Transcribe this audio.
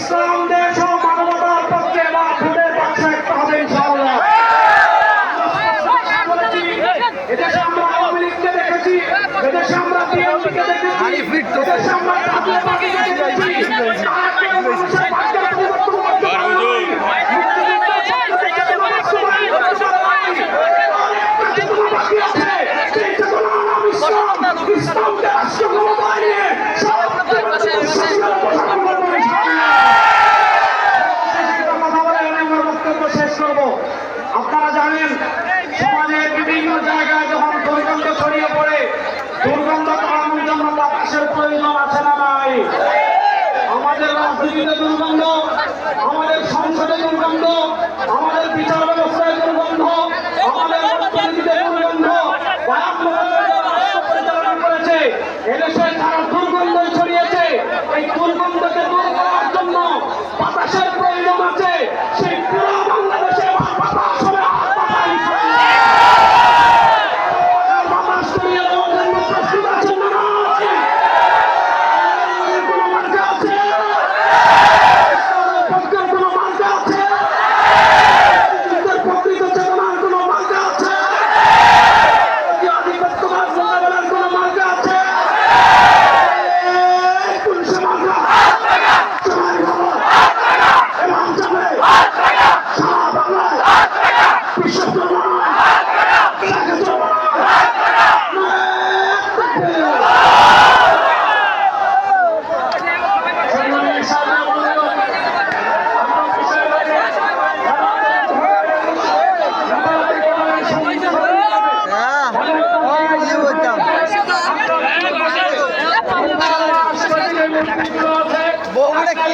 ইসলাম দেশ ও মানবতার পক্ষে বা ভোটের পক্ষে একটা হবে ইনশাআল্লাহ। এদেশে আমরা আওয়ামী লীগকে দেখেছি, এদেশে আমরা বিএনপিকে দেখেছি, এদেশে আমরা জাতীয় পার্টিকে দেখেছি। তারা কেউ মানুষের ভাগ্যের পরিবর্তন করতে পারে নাই। মুক্তিযুদ্ধের স্বপ্ন থেকে কোনো বাস্তবায়ন করতে পারে নাই। অনেকটা চেতনা বাকি আছে। সেই চেতনার নাম ইসলাম। ইসলামকে রাষ্ট্র ক্ষমতায় নিয়ে সারা পৃথিবীতে শাসনের প্রসারণ করবো ইনশাআল্লাহ। কথা বলে আমি আমার বক্তব্য শেষ করবো। আপনারা জানেন সমাজের বিভিন্ন জায়গায় যখন দুর্গন্ধ ছড়িয়ে পড়ে, দুর্গন্ধ তাড়ানোর জন্য বাতাসের প্রয়োজন আছে না নাই? আমাদের রাজনীতিতে দুর্গন্ধ, আমাদের সংসদে দুর্গন্ধ, আমাদের বিচার ব্যবস্থায় দুর্গন্ধ, আমাদের অর্থনীতিতে দুর্গন্ধ। রাষ্ট্র পরিচালনা করেছে এদেশে যারা দুর্গন্ধ ছড়িয়েছে, এই দুর্গন্ধকে দূর করার জন্য বাতাসের প্রয়োজন আছে। সেই পুরো বাংলাদেশে বাতাস হবে বাতাস ছড়িয়ে দেওয়ার জন্য প্রস্তুত আছেন না নাই? কোনো মার্কা আছে? পক্ষের কোনো মার্কা আছে? প্রকৃত চেতনার কোনো মার্কা আছে? আধিপত্যবাদ মোকাবেলার কোনো মার্কা আছে? পুলিশের মার্কা সবাই ভালো এমন যাবে সারা বাংলায় বিশ্ব বউটা কি